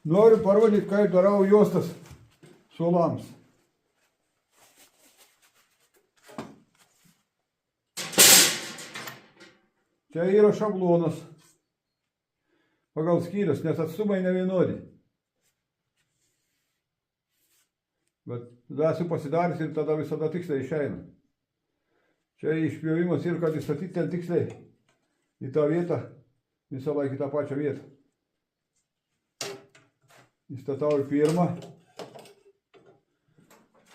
Noriu parodyti, kaip darau juostas suolams. Čia yra šablonas pagal skyrius, nes atstumai nevienodi. Bet esu pasidaręs ir tada visada tiksliai išeina. Čia išpjovimas ir kad įstatyti ten tiksliai į tą vietą, visą laiką į tą pačią vietą. Įstatau į pirmą,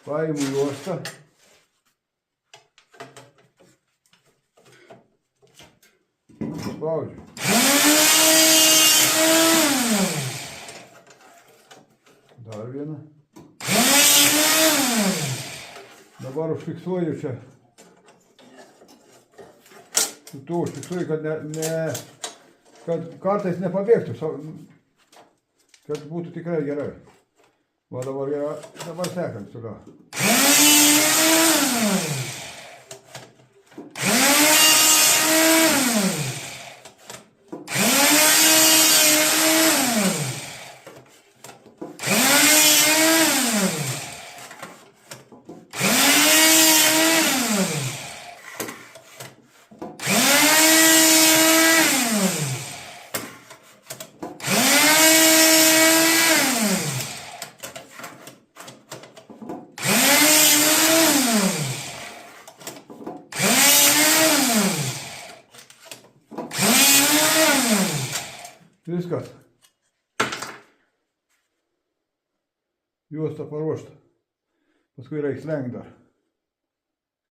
paimu juostą, spaudžiu. Dar vieną. Dabar užfiksuoju čia. Tu užfiksuoju, kad kartais nepabėgtų, kad būtų tikrai gerai. Va dabar sekant toliau. Viskas. Juosta paruošta. Paskui reiks lenkt dar.